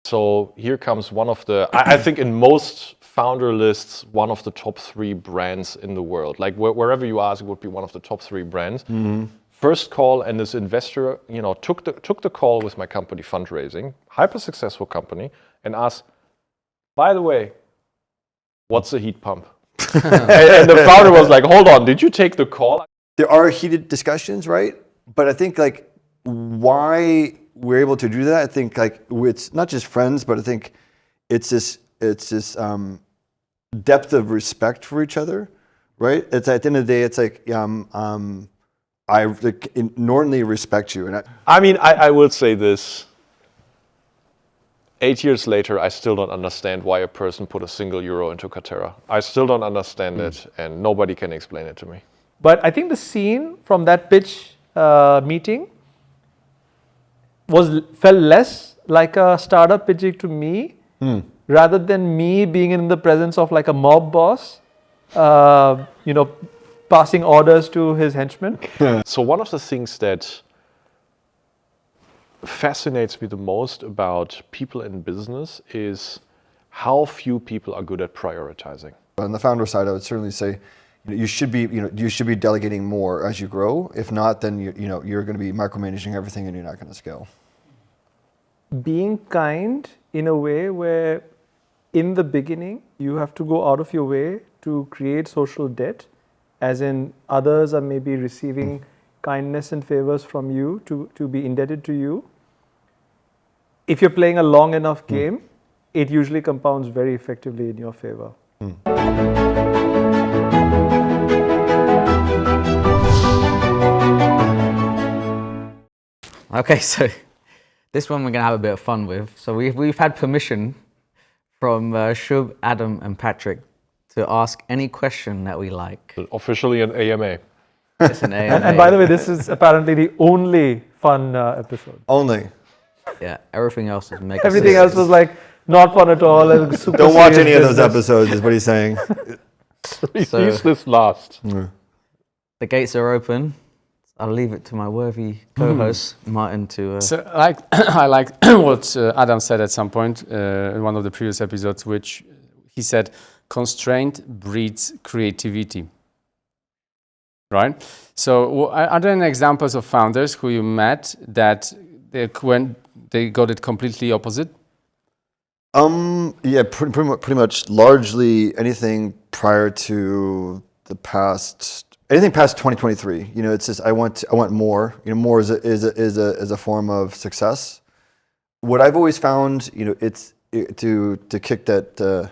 So here comes one of the, I think in most founder lists, one of the top 3 brands in the world. Like wherever you ask, it would be one of the top 3 brands. First call, and this investor, took the call with my company, Fundraising, hyper successful company, and asked, by the way, what's a heat pump? And the founder was like, hold on, did you take the call? There are heated discussions, right? But I think like why we're able to do that, I think like it's not just friends, but I think it's this depth of respect for each other, right? It's at the end of the day, it's like I inordinately respect you, and I will say this. 8 years later, I still don't understand why a person put a single euro into Katerra. I still don't understand it, and nobody can explain it to me. But I think the scene from that pitch meeting felt less like a startup pitching to me, rather than me being in the presence of like a mob boss, passing orders to his henchmen. So one of the things that fascinates me the most about people in business is how few people are good at prioritizing. On the founder side, I would certainly say you should be delegating more as you grow. If not, then you're going to be micromanaging everything, and you're not going to scale. Being kind in a way where in the beginning you have to go out of your way to create social debt, as in others are maybe receiving kindness and favors from you to be indebted to you. If you're playing a long enough game, it usually compounds very effectively in your favor. Okay, so this one we're going to have a bit of fun with. So we've had permission from Shub, Adam and Patrick to ask any question that we like. Officially an AMA. It's an AMA. And by the way, this is apparently the only fun episode. Only. Yeah, everything else is mega Everything serious. else was like not fun at all. And super Don't watch any of serious those business. episodes, is what he's saying. Release this last. The gates are open. I'll leave it to my worthy co-host, Martin, to... So I like what Adam said at some point in one of the previous episodes, which he said, constraint breeds creativity. Right? So are there any examples of founders who you met that when they got it completely opposite? Yeah, pretty much largely anything prior to the past... Anything past 2023, it's just I want more. More is a form of success. What I've always found, it's to kick that.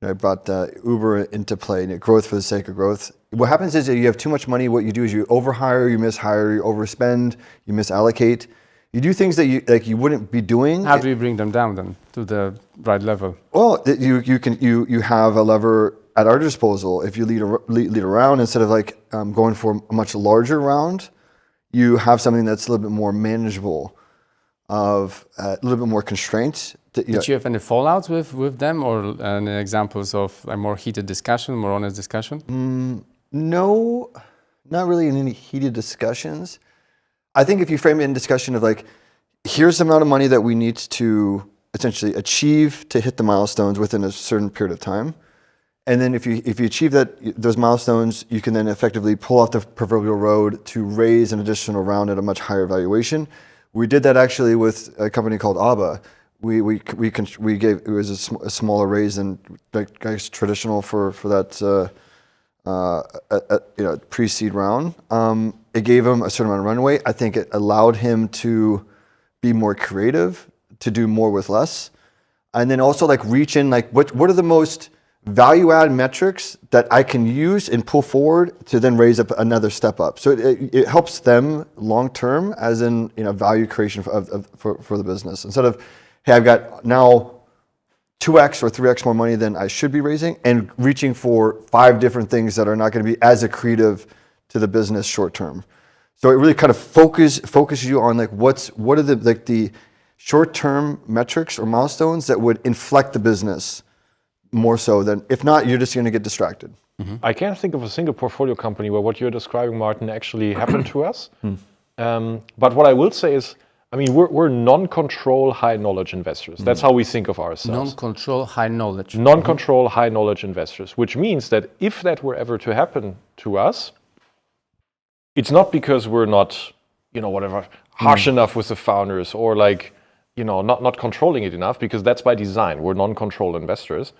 I brought Uber into play, growth for the sake of growth. What happens is that you have too much money. What you do is you overhire, you mishire, you overspend, you misallocate. You do things that you wouldn't be doing. How do you bring them down then to the right level? Well, you have a lever at our disposal. If you lead a round instead of going for a much larger round, you have something that's a little bit more manageable, of a little bit more constraints. Did you have any fallouts with them, or any examples of a more heated discussion, more honest discussion? No, not really in any heated discussions. I think if you frame it in discussion of here's the amount of money that we need to essentially achieve to hit the milestones within a certain period of time. And then if you achieve those milestones, you can then effectively pull off the proverbial road to raise an additional round at a much higher valuation. We did that actually with a company called ABBA. We gave, it was a smaller raise than traditional for that pre-seed round. It gave him a certain amount of runway. I think it allowed him to be more creative, to do more with less, and then also reach in what are the most value-add metrics that I can use and pull forward to then raise up another step up. So it helps them long-term, as in value creation for the business. Instead of, hey, I've got now 2x or 3x more money than I should be raising, and reaching for 5 different things that are not going to be as accretive to the business short-term. So it really kind of focuses you on what are the short-term metrics or milestones that would inflect the business more so than, if not, you're just going to get distracted. Mm-hmm. I can't think of a single portfolio company where what you're describing, Martin, actually happened to us. But what I will say is, I mean, we're non-control, high-knowledge investors. That's how we think of ourselves. Non-control, high knowledge. Non-control, high-knowledge investors, which means that if that were ever to happen to us, it's not because we're not, harsh enough with the founders or not controlling it enough, because that's by design. We're non-control investors.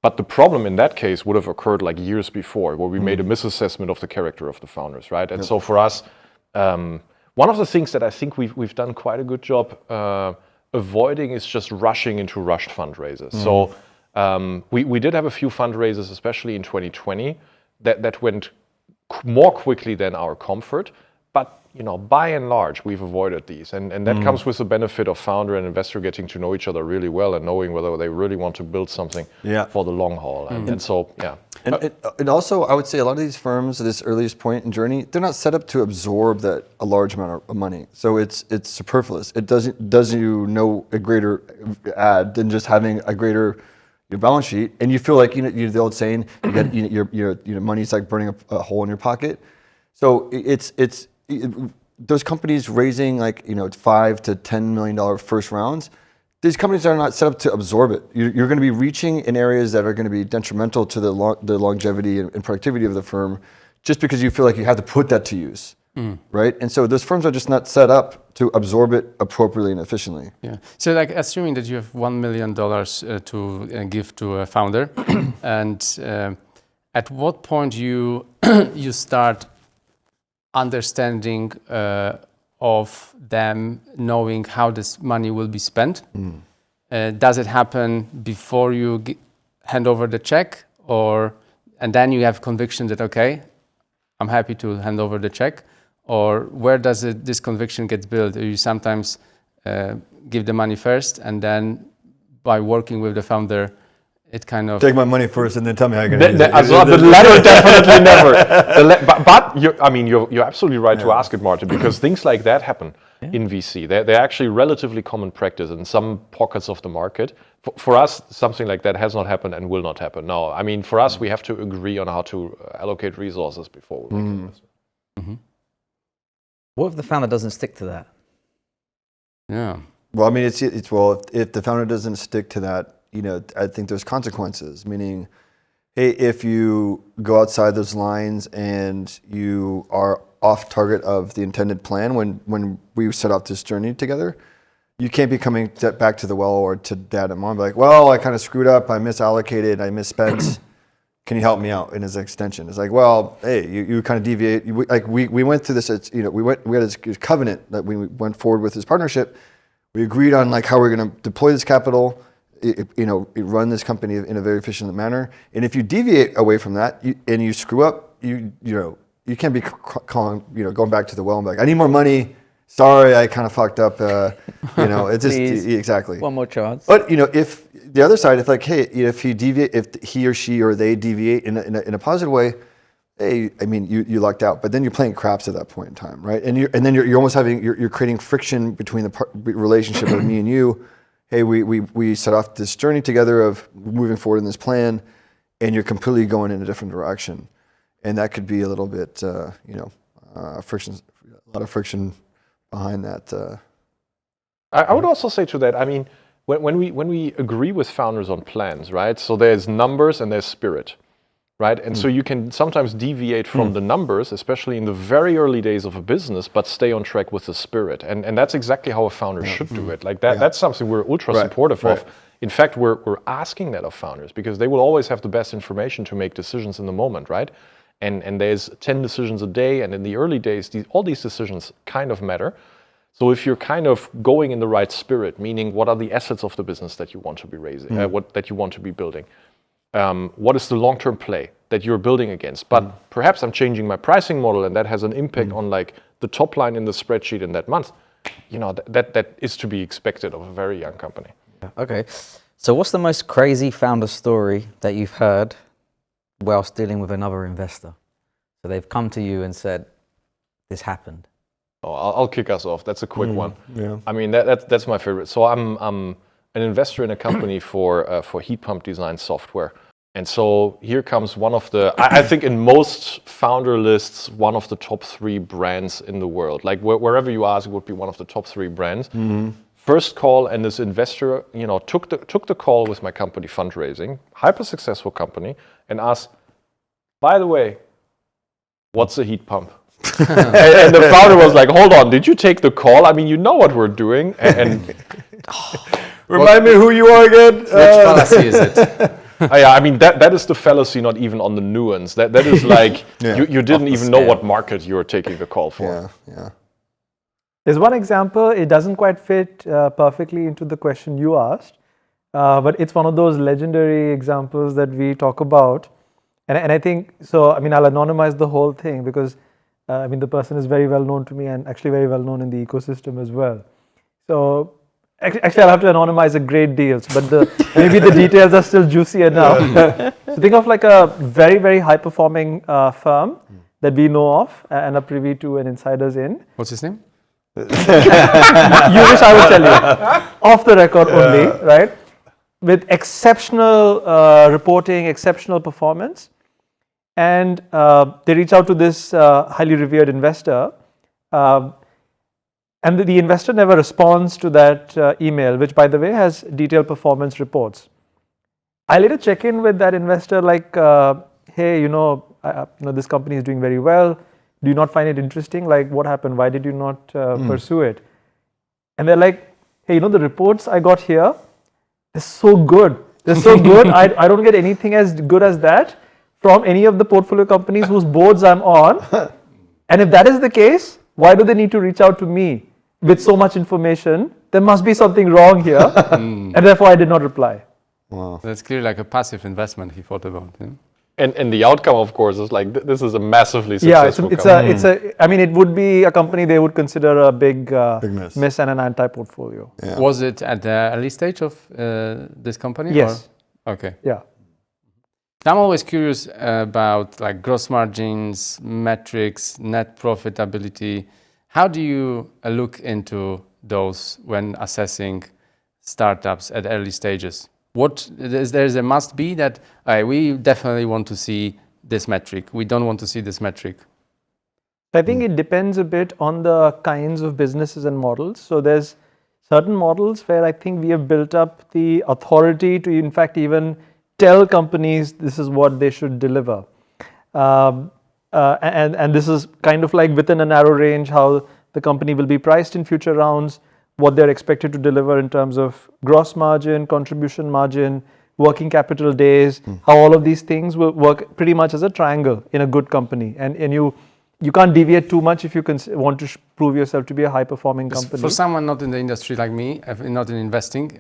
But the problem in that case would have occurred like years before, where we made a misassessment of the character of the founders, right? And so for us, one of the things that I think we've done quite a good job avoiding is just rushing into rushed fundraisers. So we did have a few fundraisers, especially in 2020, that went more quickly than our comfort. But by and large, we've avoided these, and that comes with the benefit of founder and investor getting to know each other really well and knowing whether they really want to build something for the long haul. And so, yeah. And also, I would say a lot of these firms at this earliest point in journey, they're not set up to absorb a large amount of money. So it's superfluous. It does you a greater add than just having a greater your balance sheet, and you feel like the old saying, your money's like burning a hole in your pocket. So those companies raising $5 to $10 million first rounds, these companies are not set up to absorb it. You're going to be reaching in areas that are going to be detrimental to the longevity and productivity of the firm, just because you feel like you have to put that to use, right? And so those firms are just not set up to absorb it appropriately and efficiently. Yeah. So assuming that you have $1 million to give to a founder, and at what point you start understanding of them knowing how this money will be spent? Does it happen before you hand over the check, and then you have conviction that, okay, I'm happy to hand over the check? Or where does this conviction get built? You sometimes give the money first, and then by working with the founder, it kind of... Take my money first and then tell me how you're going to use it. The latter definitely never. But you're absolutely right to ask it, Martin, because things like that happen in VC. They're actually relatively common practice in some pockets of the market. For us, something like that has not happened and will not happen. No, for us, we have to agree on how to allocate resources before we make an investment. What if the founder doesn't stick to that? Yeah. Well, it's if the founder doesn't stick to that, I think there's consequences. Meaning, hey, if you go outside those lines and you are off target of the intended plan when we set out this journey together, you can't be coming back to the well or to dad and mom and be like, well, I kind of screwed up, I misallocated, I misspent. Can you help me out? In his extension, it's like, well, hey, you kind of deviate. We went through this. We had this covenant that we went forward with this partnership. We agreed on how we're going to deploy this capital, run this company in a very efficient manner. And if you deviate away from that and you screw up, you can't be going back to the well and be like, I need more money. Sorry, I kind of fucked up. It's just exactly one more chance. But if the other side, if he or she or they deviate in a positive way, hey, you lucked out. But then you're playing craps at that point in time, right? And then you're almost you're creating friction between the relationship of me and you. Hey, we set off this journey together of moving forward in this plan, and you're completely going in a different direction, and that could be a little bit, friction, a lot of friction behind that. I would also say to that, when we agree with founders on plans, right? So there's numbers and there's spirit, right? And so you can sometimes deviate from the numbers, especially in the very early days of a business, but stay on track with the spirit. And that's exactly how a founder should do it. That's something we're ultra supportive of. In fact, we're asking that of founders, because they will always have the best information to make decisions in the moment, right? And there's 10 decisions a day, and in the early days, all these decisions kind of matter. So if you're kind of going in the right spirit, meaning what are the assets of the business that you want to be raising, that you want to be building? What is the long-term play that you're building against? But perhaps I'm changing my pricing model, and that has an impact on the top line in the spreadsheet in that month. That is to be expected of a very young company. Okay. So what's the most crazy founder story that you've heard whilst dealing with another investor? So they've come to you and said, this happened. Oh, I'll kick us off. That's a quick one. Yeah. That's my favorite. So I'm an investor in a company for heat pump design software. And so here comes one of the, I think in most founder lists, one of the top 3 brands in the world. Like wherever you ask, it would be one of the top 3 brands. First call, and this investor, took the call with my company, Fundraising, hyper successful company, and asked, by the way, what's a heat pump? And the founder was like, hold on, did you take the call? I mean, you know what we're doing. And Remind me who you are again. Which fallacy is it? yeah, I mean, that is the fallacy, not even on the nuance. That is like, you didn't even know what market you were taking the call for. Yeah. There's one example, it doesn't quite fit perfectly into the question you asked, but it's one of those legendary examples that we talk about. And I think, so, I mean, I'll anonymize the whole thing because, the person is very well known to me and actually very well known in the ecosystem as well. So, actually, I'll have to anonymize a great deal, but maybe the details are still juicy enough. So think of like a very, very high-performing firm that we know of and are privy to and insiders in. What's his name? You wish I would tell you. Off the record only, right? With exceptional reporting, exceptional performance. And they reach out to this highly revered investor. And the investor never responds to that email, which, by the way, has detailed performance reports. I later check in with that investor like, hey, this company is doing very well. Do you not find it interesting? Like, what happened? Why did you not pursue it? And they're like, hey, the reports I got here, they're so good. They're so good. I don't get anything as good as that from any of the portfolio companies whose boards I'm on. And if that is the case, why do they need to reach out to me with so much information? There must be something wrong here. And therefore, I did not reply. Wow. That's clearly like a passive investment he thought about. Yeah? And the outcome, of course, is like, this is a massively successful company. It would be a company they would consider a big miss and an anti-portfolio. Yeah. Was it at the early stage of this company? Yes. Or? Okay. Yeah. I'm always curious about like gross margins, metrics, net profitability. How do you look into those when assessing startups at early stages? There's a must be that we definitely want to see this metric. We don't want to see this metric. I think it depends a bit on the kinds of businesses and models. So there's certain models where I think we have built up the authority to, in fact, even tell companies this is what they should deliver. And this is kind of like within a narrow range how the company will be priced in future rounds, what they're expected to deliver in terms of gross margin, contribution margin, working capital days, how all of these things will work pretty much as a triangle in a good company. And you can't deviate too much if you want to prove yourself to be a high-performing company. For someone not in the industry like me, not in investing,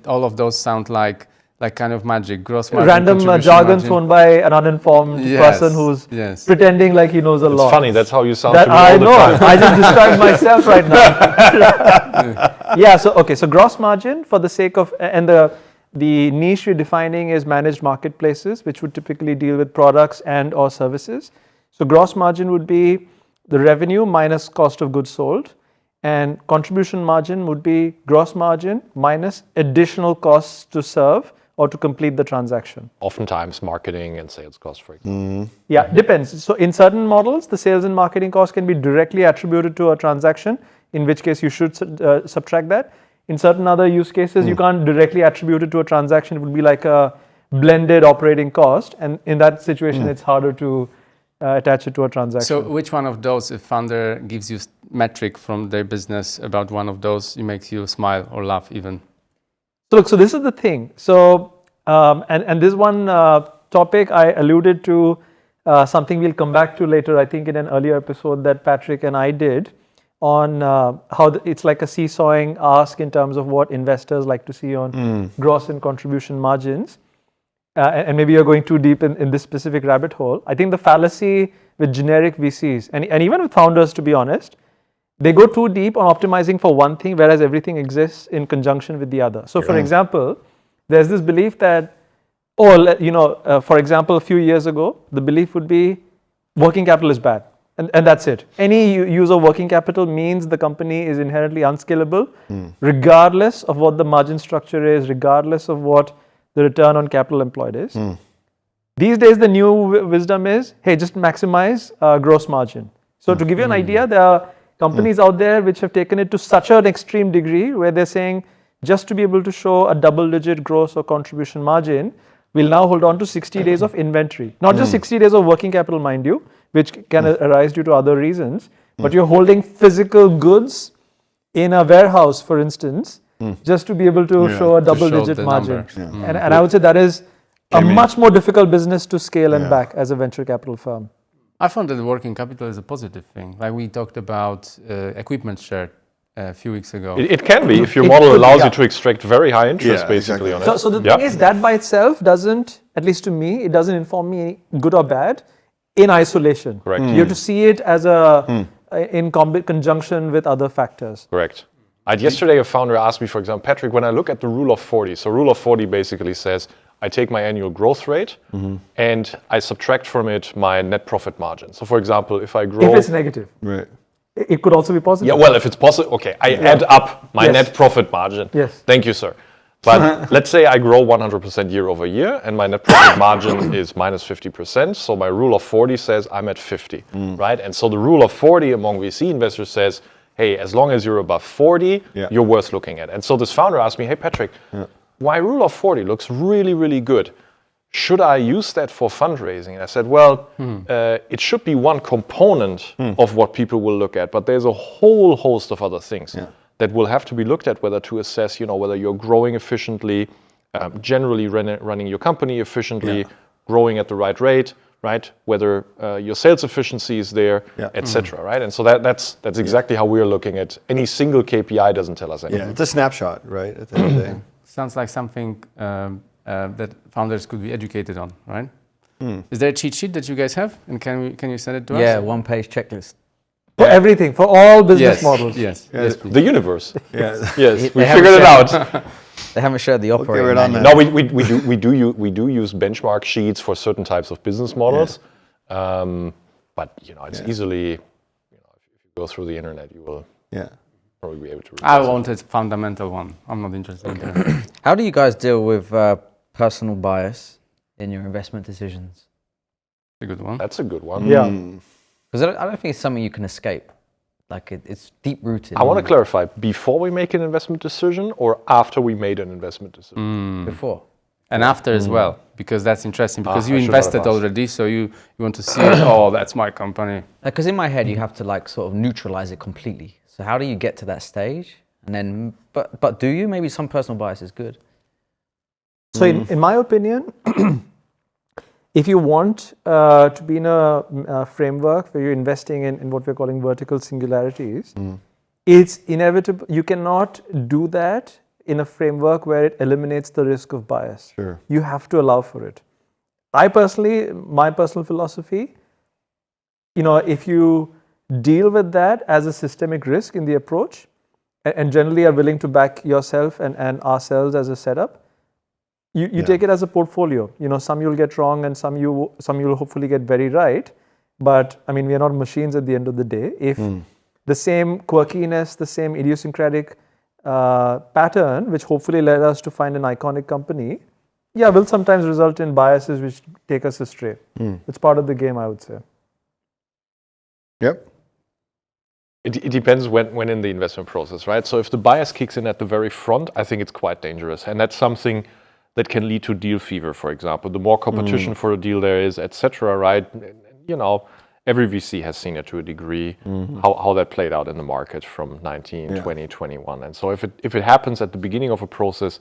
all of those sound like kind of magic, gross margin, random jargon thrown by an uninformed person who's pretending like he knows a lot. It's funny, that's how you sound to me I all the know, time. I just described myself right now. So gross margin for the sake of, and the niche we're defining is managed marketplaces, which would typically deal with products and or services. So gross margin would be the revenue minus cost of goods sold, and contribution margin would be gross margin minus additional costs to serve or to complete the transaction. Oftentimes marketing and sales costs, for example. Yeah, depends. So in certain models, the sales and marketing costs can be directly attributed to a transaction, in which case you should subtract that. In certain other use cases, you can't directly attribute it to a transaction. It would be like a blended operating cost. And in that situation, it's harder to attach it to a transaction. So which one of those, if founder gives you metric from their business about one of those, it makes you smile or laugh even? So look, so this is the thing. So, and this one topic I alluded to, something we'll come back to later, I think in an earlier episode that Patrick and I did on how it's like a seesawing ask in terms of what investors like to see on gross and contribution margins. And maybe you're going too deep in this specific rabbit hole. I think the fallacy with generic VCs, and even with founders, to be honest, they go too deep on optimizing for one thing, whereas everything exists in conjunction with the other. So for example, there's this belief that, for example, a few years ago, the belief would be working capital is bad. And that's it. Any use of working capital means the company is inherently unscalable, regardless of what the margin structure is, regardless of what the return on capital employed is. These days, the new wisdom is, hey, just maximize gross margin. So to give you an idea, there are companies out there which have taken it to such an extreme degree where they're saying, just to be able to show a double-digit gross or contribution margin, we'll now hold on to 60 days of inventory. Not just 60 days of working capital, mind you, which can arise due to other reasons, but you're holding physical goods in a warehouse, for instance, just to be able to show a double-digit margin. And I would say that is a much more difficult business to scale and back as a venture capital firm. I found that working capital is a positive thing. Like we talked about equipment share a few weeks ago. It can be if your model allows you to extract very high interest basically on it. So the thing is that by itself doesn't, at least to me, it doesn't inform me good or bad in isolation. Correct. You have to see it as a in conjunction with other factors. Correct. Yesterday a founder asked me, for example, Patrick, when I look at the rule of 40, so rule of 40 basically says I take my annual growth rate and I subtract from it my net profit margin. So for example, if I grow... If it's negative. Right. It could also be positive. Yeah, well, if it's positive, okay, I add up my net profit margin. Yes. Thank you, sir. But let's say I grow 100% year over year and my net profit margin is minus 50%. So my rule of 40 says I'm at 50, right? And so the rule of 40 among VC investors says, hey, as long as you're above 40, you're worth looking at. And so this founder asked me, hey, Patrick, why rule of 40 looks really, really good. Should I use that for fundraising? And I said, well, it should be one component of what people will look at, but there's a whole host of other things that will have to be looked at, whether to assess, whether you're growing efficiently, generally running your company efficiently, growing at the right rate, right? Whether your sales efficiency is there, etc. Right? And so that's exactly how we're looking at. Any single KPI doesn't tell us anything. Yeah, it's a snapshot, right? At the end of the day. Sounds like something that founders could be educated on, right? Is there a cheat sheet that you guys have, and can you send it to us? Yeah, one-page checklist. For everything, for all business models. Yes, Yes, please. The universe. Yeah. Yes, we They haven't figured it shared- out. They haven't shared the operating it on manual. No, we do use benchmark sheets for certain types of business models, but it's easily, if you go through the internet, you will probably be able to read I it. wanted Fundamental one. I'm not interested in that. How do you guys deal with personal bias in your investment decisions? A good one. That's a good one. Yeah. Because I don't think it's something you can escape. Like it's deep-rooted. I want to clarify, before we make an investment decision or after we made an investment decision? Before. And after as well, because that's interesting, because you I should not have invested asked. already, so you want to see, oh, that's my company. Because in my head, you have to sort of neutralize it completely. So how do you get to that stage? And then, but do you? Maybe some personal bias is good. So in my opinion, if you want to be in a framework where you're investing in what we're calling vertical singularities, it's inevitable. You cannot do that in a framework where it eliminates the risk of bias. Sure. You have to allow for it. My personal philosophy, if you deal with that as a systemic risk in the approach, and generally are willing to back yourself and ourselves as a setup, you take it as a portfolio. Some you'll get wrong and some you'll hopefully get very right. But I mean, we are not machines at the end of the day. If the same quirkiness, the same idiosyncratic pattern, which hopefully led us to find an iconic company, will sometimes result in biases which take us astray. It's part of the game, I would say. Yep. It depends when in the investment process, right? So if the bias kicks in at the very front, I think it's quite dangerous. And that's something that can lead to deal fever, for example. The more competition for a deal there is, etc., right? Every VC has seen it to a degree, how that played out in the market from 19, 20, 21. And so if it happens at the beginning of a process,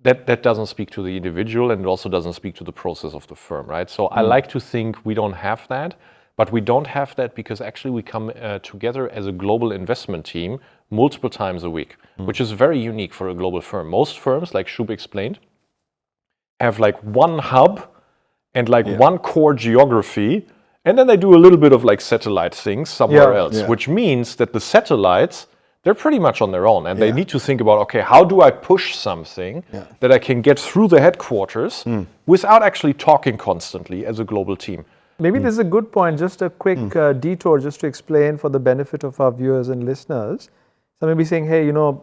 that doesn't speak to the individual, and it also doesn't speak to the process of the firm, right? So I like to think we don't have that, but we don't have that because actually we come together as a global investment team multiple times a week, which is very unique for a global firm. Most firms, like Shub explained, have one hub and one core geography, and then they do a little bit of satellite things somewhere else, which means that the satellites, they're pretty much on their own, and they need to think about, okay, how do I push something that I can get through the headquarters without actually talking constantly as a global team. Maybe this is a good point, just a quick detour just to explain for the benefit of our viewers and listeners. So maybe saying, hey, don't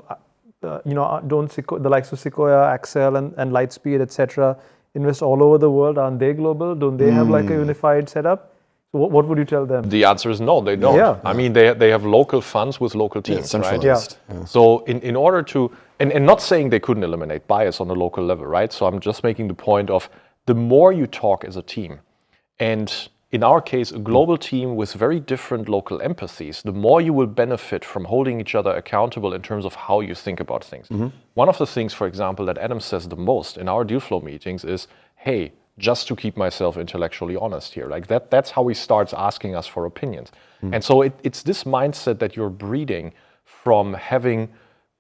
the likes of Sequoia, Accel and Lightspeed, etc., invest all over the world? Aren't they global? Don't they have like a unified setup? So what would you tell them? The answer is no, they don't. Yeah. I mean, they have local funds with local teams, right? centralized. So in order to, and not saying they couldn't eliminate bias on a local level, right? So I'm just making the point of the more you talk as a team, and in our case, a global team with very different local empathies, the more you will benefit from holding each other accountable in terms of how you think about things. One of the things, for example, that Adam says the most in our deal flow meetings is, hey, just to keep myself intellectually honest here. Like that's how he starts asking us for opinions. And so it's this mindset that you're breeding from having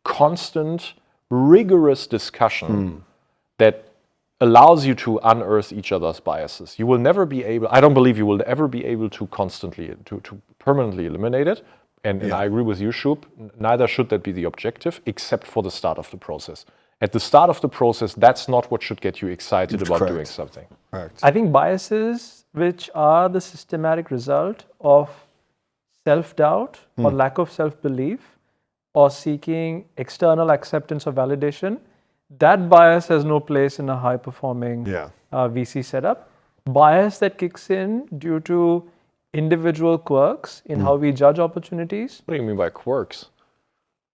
constant, rigorous discussion that allows you to unearth each other's biases. You will never be able, I don't believe you will ever be able to constantly, to permanently eliminate it. And I agree with you, Shub, neither should that be the objective, except for the start of the process. At the start of the process, that's not what should get you excited about doing something. Correct. I think biases, which are the systematic result of self-doubt or lack of self-belief or seeking external acceptance or validation, that bias has no place in a high-performing VC setup. Bias that kicks in due to individual quirks in how we judge opportunities. What do you mean by quirks?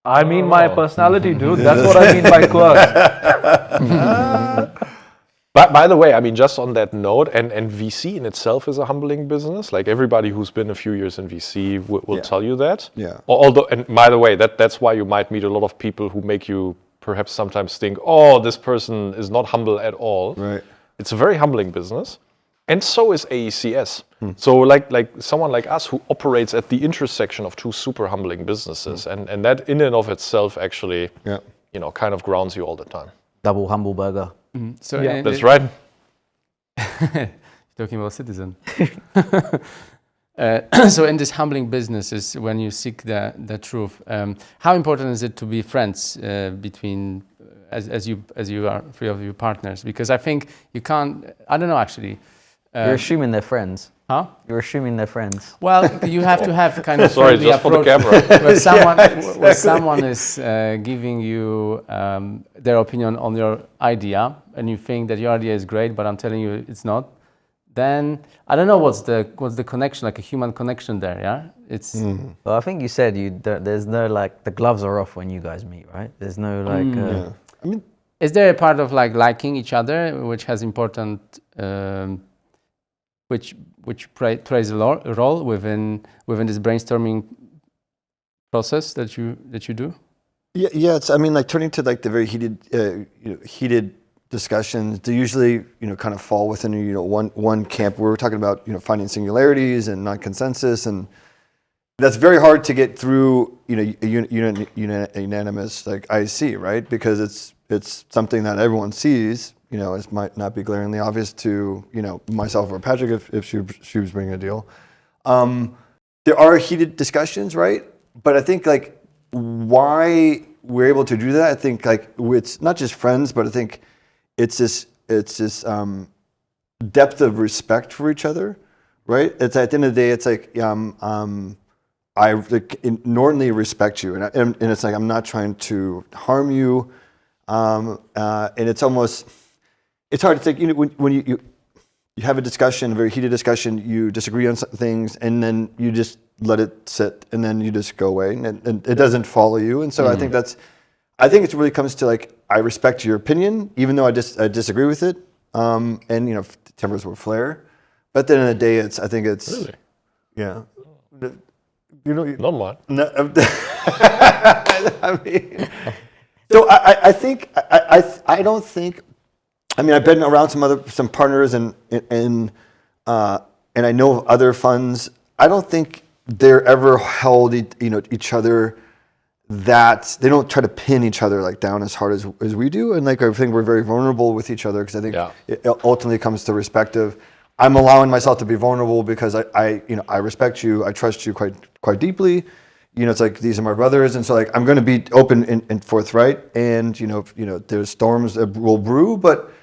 I mean my personality, dude. That's what I mean by quirks. But by the way, I mean, just on that note, and VC in itself is a humbling business. Like everybody who's been a few years in VC will tell you that. Yeah. Although, and by the way, that's why you might meet a lot of people who make you perhaps sometimes think, oh, this person is not humble at all. Right. It's a very humbling business. And so is AECS. So like someone like us who operates at the intersection of two super humbling businesses. And that in and of itself actually, kind of grounds you all the time. Double humble burger. So That's right. Talking about Citizen. So in this humbling business is when you seek the truth. How important is it to be friends between as you are three of your partners? Because I think you can't. I don't know actually. You're assuming they're friends. Huh? You're assuming they're friends. Well, you have to have kind of Sorry, friendly just for the approach camera. where someone is giving you their opinion on your idea, and you think that your idea is great, but I'm telling you it's not. Then I don't know what's the connection, like a human connection there. Yeah, it's. Well, I think you said there's no like the gloves are off when you guys meet, right? There's no like. I mean, is there a part of like liking each other which has important, which plays a role within this brainstorming process that you do? Yeah. It's, I mean, like turning to like the very heated discussions, they usually kind of fall within one camp. Where we're talking about finding singularities and non-consensus, and that's very hard to get through a unanimous like IC, right? Because it's something that everyone sees. It might not be glaringly obvious to myself or Patrick if she was bringing a deal. There are heated discussions, right? But I think like why we're able to do that, I think like it's not just friends, but I think it's this depth of respect for each other, right? It's at the end of the day, it's like I inordinately respect you, and it's like I'm not trying to harm you, and it's almost. It's hard to think, when you have a discussion, a very heated discussion, you disagree on some things, and then you just let it sit, and then you just go away, and it doesn't follow you. And so I think it really comes to like, I respect your opinion, even though I disagree with it, and tempers will flare. But at the end of the day, I think it's Really? Yeah. Not mine. No, I mean, so I think I don't think. I mean, I've been around some partners and I know of other funds. I don't think they're ever held each other that they don't try to pin each other like down as hard as we do. And like I think we're very vulnerable with each other because I think it ultimately comes to respect of I'm allowing myself to be vulnerable because I respect you, I trust you quite deeply. It's like these are my brothers, and so like I'm going to be open and forthright. And there's storms that will brew, but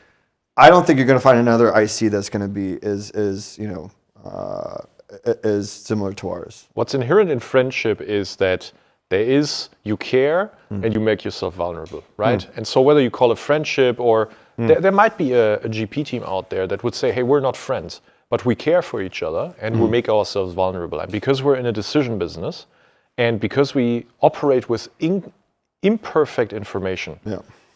I don't think you're going to find another IC that's going to be as similar to ours. What's inherent in friendship is that you care and you make yourself vulnerable, right? And so whether you call it friendship or There might be a GP team out there that would say, hey, we're not friends, but we care for each other and we make ourselves vulnerable. And because we're in a decision business and because we operate with imperfect information,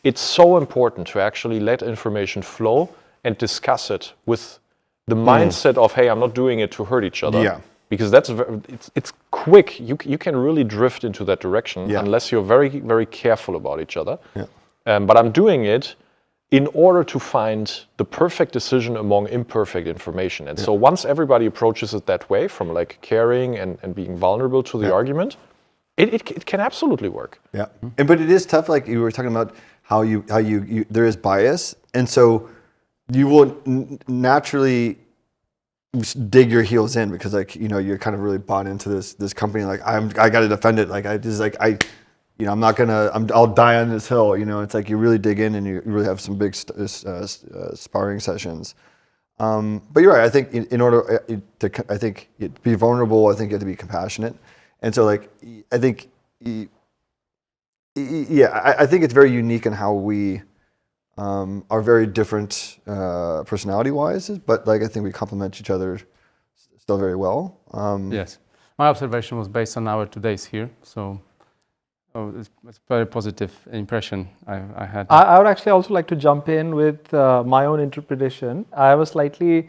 it's so important to actually let information flow and discuss it with the mindset of, hey, I'm not doing it to hurt each other. Yeah. Because it's quick. You can really drift into that direction unless you're very, very careful about each other. But I'm doing it in order to find the perfect decision among imperfect information. And so once everybody approaches it that way, from like caring and being vulnerable to the argument, it can absolutely work. Yeah, but it is tough. Like you were talking about how you there is bias, and so you will naturally dig your heels in because like you're kind of really bought into this company. Like I got to defend it. Like I'm not gonna. I'll die on this hill. It's like you really dig in and you really have some big sparring sessions. But you're right. I think in order to be vulnerable, I think you have to be compassionate. And so like I think I think it's very unique in how we are very different personality-wise, but like I think we complement each other still very well. Yes, my observation was based on our 2 days here, so it's a very positive impression I had. I would actually also like to jump in with my own interpretation. I was slightly,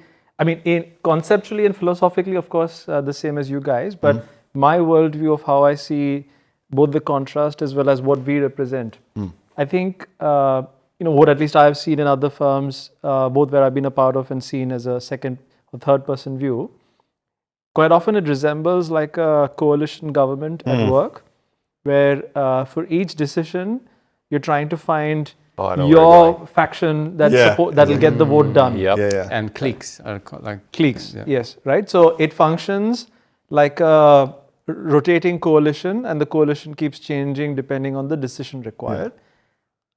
conceptually and philosophically, of course, the same as you guys, but my worldview of how I see both the contrast as well as what we represent. I think, what at least I've seen in other firms, both where I've been a part of and seen as a second or third person view, quite often it resembles like a coalition government at work, where for each decision, you're trying to find your faction that'll get the vote done. And cliques are cliques, yes, right? So it functions like a rotating coalition, and the coalition keeps changing depending on the decision required.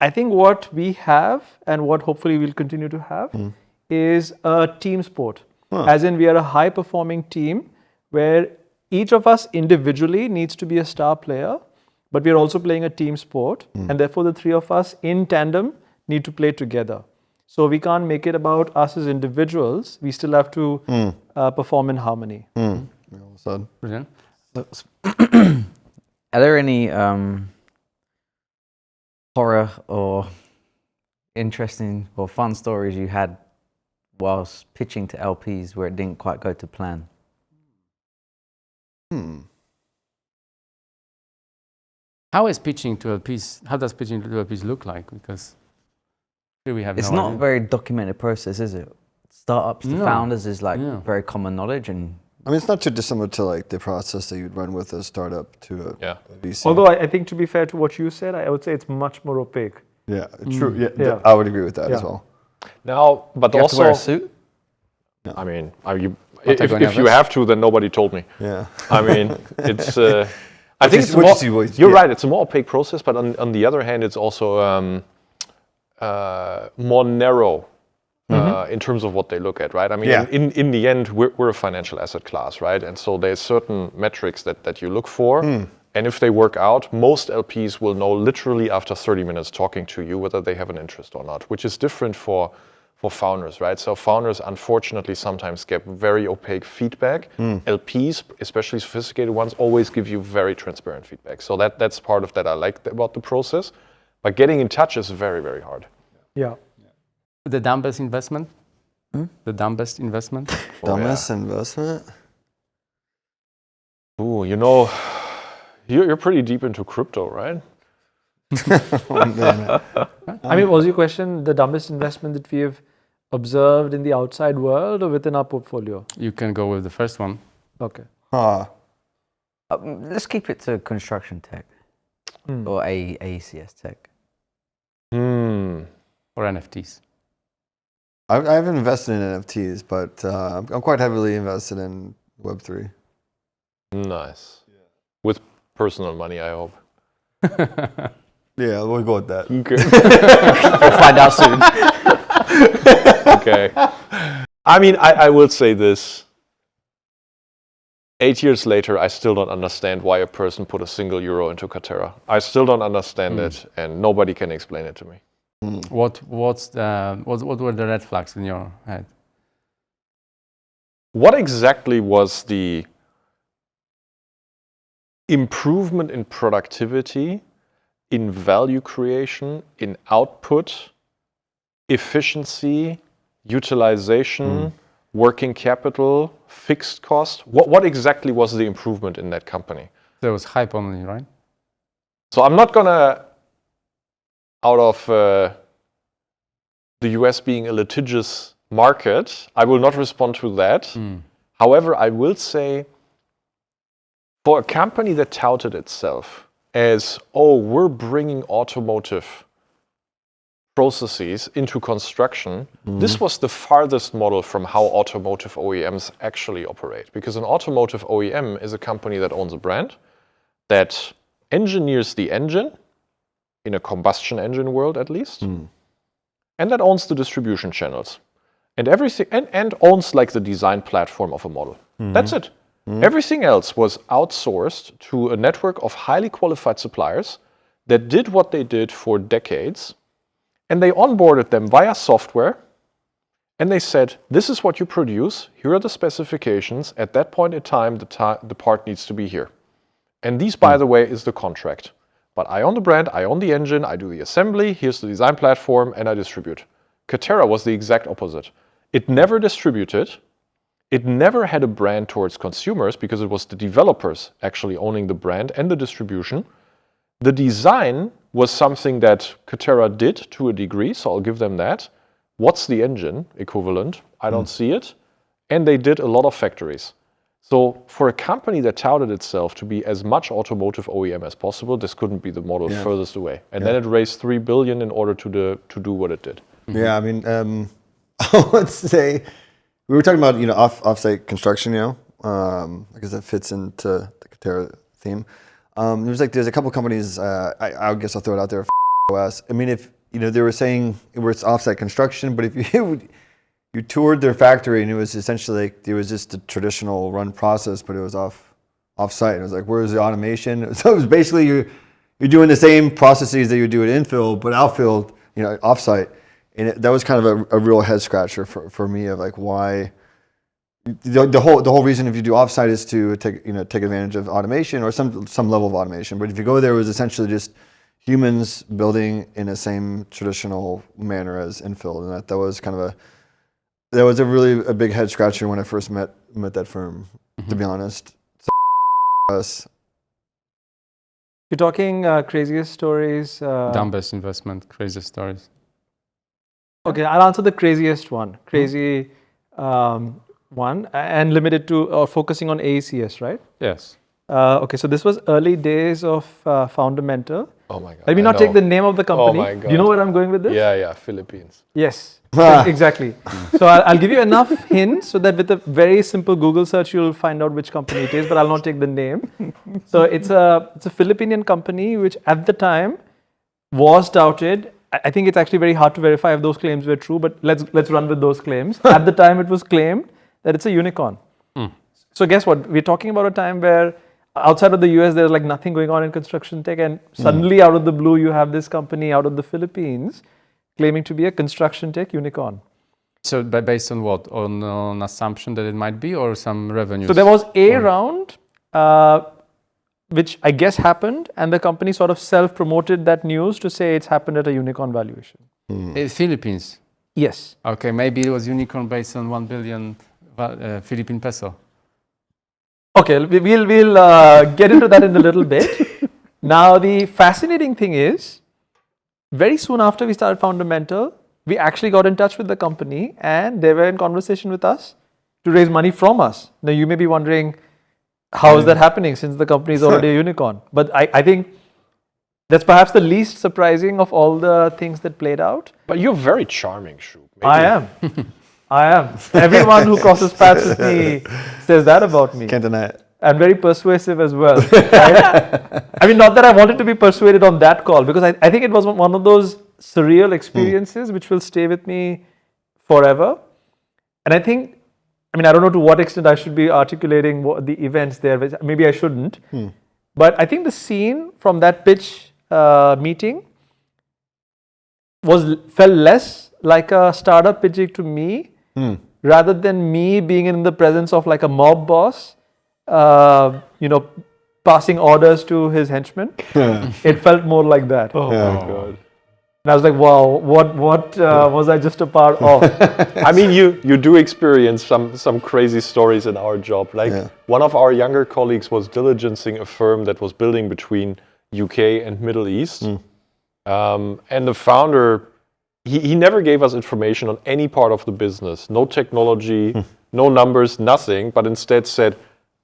I think what we have and what hopefully we'll continue to have is a team sport. As in we are a high performing team where each of us individually needs to be a star player, but we're also playing a team sport, and therefore the three of us in tandem need to play together. So we can't make it about us as individuals. We still have to perform in harmony. Brilliant. Are there any horror or interesting or fun stories you had whilst pitching to LPs where it didn't quite go to plan? How is pitching to LPs? How does pitching to LPs look like? Because here we have. It's not a very documented process, is it? Startups to founders is like very common knowledge, and it's not too dissimilar to like the process that you'd run with a startup to a VC. Although I think, to be fair to what you said, I would say it's much more opaque. Yeah, true. Yeah, I would agree with that as well. Now, but you also, have to wear a suit? I mean, if you have to, then nobody told me. Yeah. I mean, it's. I think it's more. You're right. It's a more opaque process, but on the other hand, it's also more narrow. In terms of what they look at, right? I mean, in the end, we're a financial asset class, right? And so there's certain metrics that you look for. And if they work out, most LPs will know literally after 30 minutes talking to you whether they have an interest or not, which is different for founders, right? So founders, unfortunately, sometimes get very opaque feedback. LPs, especially sophisticated ones, always give you very transparent feedback. So that's part of that I like about the process. But getting in touch is very, very hard. Yeah. The dumbest investment? The dumbest investment? Dumbest investment? Ooh, you're pretty deep into crypto, right? Was your question the dumbest investment that we have observed in the outside world or within our portfolio? You can go with the first one. Okay. Let's keep it to construction tech or AECS tech. Or NFTs. I haven't invested in NFTs, but I'm quite heavily invested in Web3. Nice. With personal money, I hope. Yeah, we'll go with that. Okay. We'll find out soon. Okay. I mean, I will say this. 8 years later, I still don't understand why a person put a single euro into Katera. I still don't understand it, and nobody can explain it to me. What were the red flags in your head? What exactly was the improvement in productivity, in value creation, in output, efficiency, utilization, working capital, fixed cost? What exactly was the improvement in that company? There was hype only, right? So I'm not gonna, out of the US being a litigious market, I will not respond to that. However, I will say, for a company that touted itself as, oh, we're bringing automotive processes into construction, this was the farthest model from how automotive OEMs actually operate. Because an automotive OEM is a company that owns a brand, that engineers the engine, in a combustion engine world at least, and that owns the distribution channels. And everything, and owns like the design platform of a model. That's it. Everything else was outsourced to a network of highly qualified suppliers that did what they did for decades, and they onboarded them via software, and they said, this is what you produce, here are the specifications, at that point in time, the part needs to be here. And these, by the way, is the contract. But I own the brand, I own the engine, I do the assembly, here's the design platform, and I distribute. Katerra was the exact opposite. It never distributed. It never had a brand towards consumers because it was the developers actually owning the brand and the distribution. The design was something that Katerra did to a degree, so I'll give them that. What's the engine equivalent? I don't see it. And they did a lot of factories. So for a company that touted itself to be as much automotive OEM as possible, this couldn't be the model furthest away. And then it raised $3 billion in order to do what it did. Yeah, I mean, I would say we were talking about offsite construction, because that fits into the Katerra theme. There's a couple companies. I guess I'll throw it out there. OS. I mean, if they were saying where it's offsite construction, but if you toured their factory and it was essentially like it was just a traditional run process, but it was offsite. It was like, where's the automation? So it was basically you're doing the same processes that you do at infill, but outfield, offsite. And that was kind of a real head scratcher for me of like why the whole reason if you do offsite is to take advantage of automation or some level of automation. But if you go there, it was essentially just humans building in the same traditional manner as infill, and that was kind of a really big head scratcher when I first met that firm. To be honest, us. You're talking craziest stories. Dumbest investment, craziest stories. Okay, I'll answer the craziest one. Crazy one, and limited to focusing on AECS, right? Yes. Okay, so this was early days of Foundamental. Oh my God. Let me not take the name of the company. Oh my God. Do you know where I'm going with this? Yeah, Philippines. Yes, exactly. So I'll give you enough hints so that with a very simple Google search, you'll find out which company it is, but I'll not take the name. So it's a Filipinian company which at the time was touted. I think it's actually very hard to verify if those claims were true, but let's run with those claims. At the time, it was claimed that it's a unicorn. So guess what? We're talking about a time where outside of the US, there's like nothing going on in construction tech, and suddenly out of the blue, you have this company out of the Philippines claiming to be a construction tech unicorn. So based on what? On assumption that it might be, or some revenue? So there was a round, which I guess happened, and the company sort of self-promoted that news to say it's happened at a unicorn valuation. Philippines. Yes. Okay, maybe it was unicorn based on 1 billion Philippine peso. Okay, we'll get into that in a little bit. Now, the fascinating thing is, very soon after we started Foundamental, we actually got in touch with the company, and they were in conversation with us to raise money from us. Now, you may be wondering, how is that happening since the company is already a unicorn? But I think that's perhaps the least surprising of all the things that played out. But you're very charming, Shub. I am. Everyone who crosses paths with me says that about me. Can't deny it. And very persuasive as well. Right? I mean, not that I wanted to be persuaded on that call, because I think it was one of those surreal experiences which will stay with me forever. And I think, I don't know to what extent I should be articulating the events there, which maybe I shouldn't. But I think the scene from that pitch meeting felt less like a startup pitching to me, rather than me being in the presence of like a mob boss, passing orders to his henchmen. It felt more like that. Oh my God. And I was like, wow, what was I just a part of? I mean, you do experience some crazy stories in our job. Like one of our younger colleagues was diligencing a firm that was building between UK and Middle East. And the founder, he never gave us information on any part of the business. No technology, no numbers, nothing, but instead said,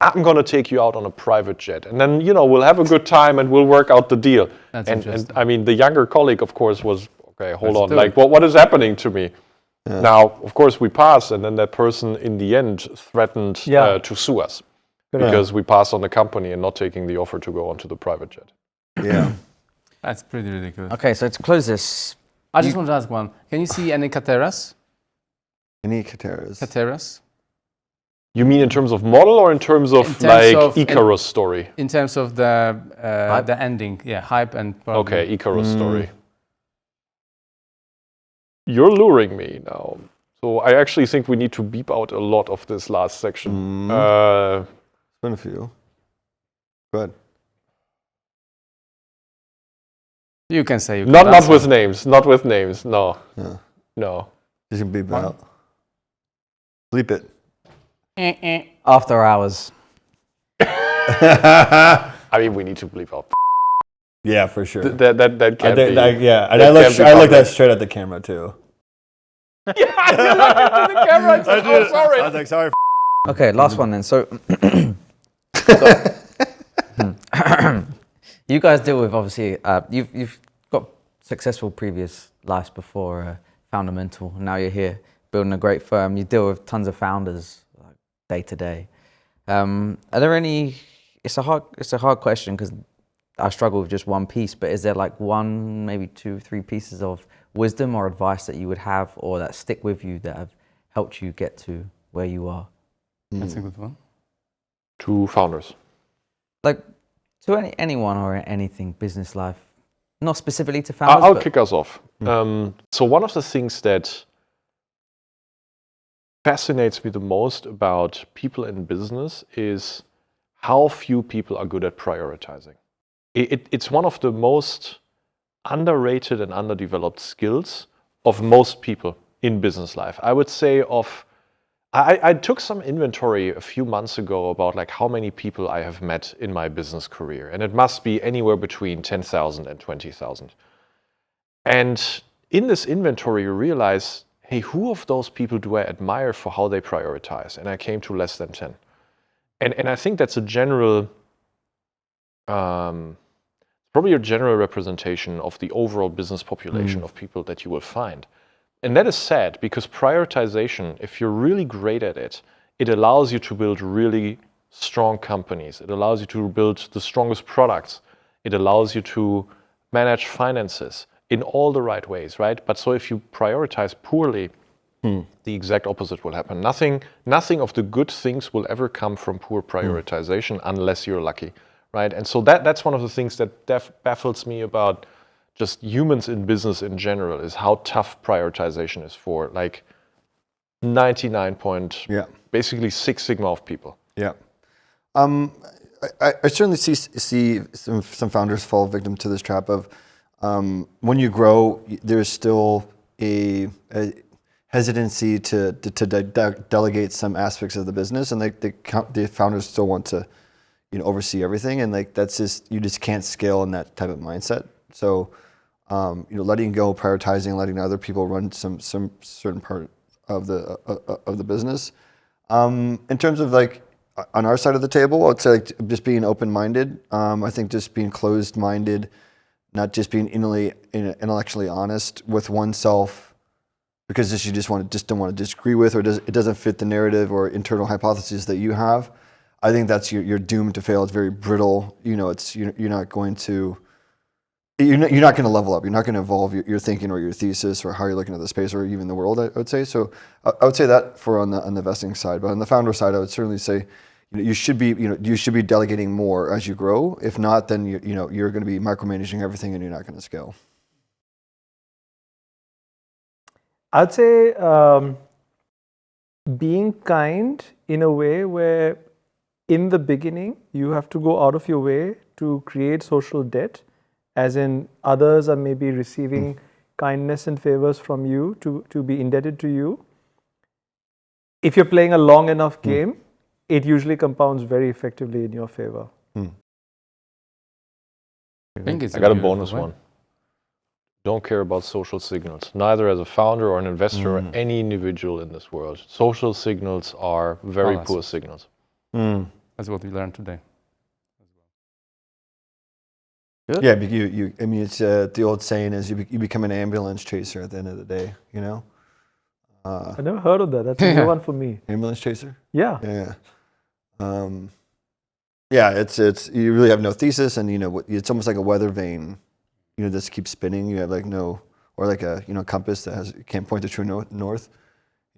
I'm going to take you out on a private jet. And then, we'll have a good time and we'll work out the deal. And I mean, the younger colleague, of course, was, okay, hold on. Like, what is happening to me? Now, of course, we passed. And then that person, in the end, threatened to sue us because we passed on the company and not taking the offer to go onto the private jet. Yeah. That's pretty ridiculous. Okay, so to close this, I just want to ask one. Can you see any cateras? Any cateras? Cateras? You mean in terms of model or in terms of Icarus story? In terms of the ending, hype and probably. Okay, Icarus story. You're luring me now. So I actually think we need to beep out a lot of this last section. There's been a few. Go ahead. You can say. Not with names. Not with names. No. No. You can beep it out. Bleep it. after hours. I mean, we need to bleep out. Yeah, for sure. That can't be. Yeah, and I looked that straight at the camera too. Yeah, I looked into the camera and said, oh, sorry. I was like, sorry. Okay, last one then. So, you guys deal with, obviously, you've got successful previous lives before Foundamental. Now you're here building a great firm. You deal with tons of founders like, day to day. Are there any? It's a hard question because I struggle with just one piece. But is there like one, maybe 2, 3 pieces of wisdom or advice that you would have or that stick with you that have helped you get to where you are? That's a good one. To founders. Like to anyone or anything, business life, not specifically to founders. I'll kick us off. So one of the things that fascinates me the most about people in business is how few people are good at prioritizing. It's one of the most underrated and underdeveloped skills of most people in business life. I would say I took some inventory a few months ago about like how many people I have met in my business career, and it must be anywhere between 10,000 and 20,000. And in this inventory, you realize, hey, who of those people do I admire for how they prioritize? And I came to less than 10. And I think that's a general, probably a general representation of the overall business population of people that you will find. And that is sad because prioritization, if you're really great at it, it allows you to build really strong companies. It allows you to build the strongest products. It allows you to manage finances in all the right ways, right? But so if you prioritize poorly, the exact opposite will happen. Nothing of the good things will ever come from poor prioritization unless you're lucky, right? And so that's one of the things that baffles me about just humans in business in general is how tough prioritization is for like 99 basically 6 sigma of people. Yeah. I certainly see some founders fall victim to this trap of when you grow, there's still a hesitancy to delegate some aspects of the business, and the founders still want to, oversee everything, and like that's just you just can't scale in that type of mindset. So, letting go, prioritizing, letting other people run some certain part of the business. In terms of like on our side of the table, I'd say like just being open-minded. I think just being closed-minded, not just being intellectually honest with oneself, because you just don't want to disagree with, or it doesn't fit the narrative or internal hypotheses that you have. I think that's you're doomed to fail. It's very brittle. You're not going to level up. You're not going to evolve your thinking or your thesis or how you're looking at the space or even the world. I would say so. I would say that for on the investing side, but on the founder side, I would certainly say you should be delegating more as you grow. If not, then you're going to be micromanaging everything and you're not going to scale. I'd say being kind in a way where in the beginning you have to go out of your way to create social debt, as in others are maybe receiving kindness and favors from you to be indebted to you. If you're playing a long enough game, it usually compounds very effectively in your favor. I think it's I got a beautiful bonus way. one. Don't care about social signals, neither as a founder or an investor or any individual in this world. Social signals are very that's- poor signals. That's what we learned today. Yeah, but I mean, it's the old saying is you become an ambulance chaser at the end of the day, you know? I never heard of that. That's a new one for me. Ambulance chaser? Yeah. Yeah. Yeah, it's you really have no thesis, and you know it's almost like a weather vane, you know, just keeps spinning. You have like no, or like a compass that can't point the true north.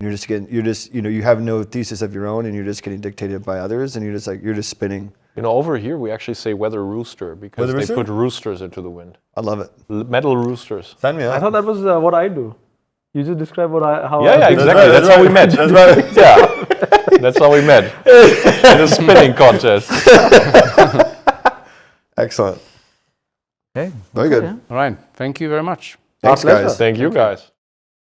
And you're just you have no thesis of your own, and you're just getting dictated by others, and you're just spinning. You know, over here we actually say weather rooster because Weather they rooster? put roosters into the wind. I love it. Metal roosters. Sign me up. I thought that was what I do. You just described how Yeah, I think. exactly. That's how we met. That's right. Yeah, that's how we met in a spinning contest. Excellent. Okay. Very good. Yeah. All right. Thank you very much. Thanks, pleasure. guys. Thank you, guys.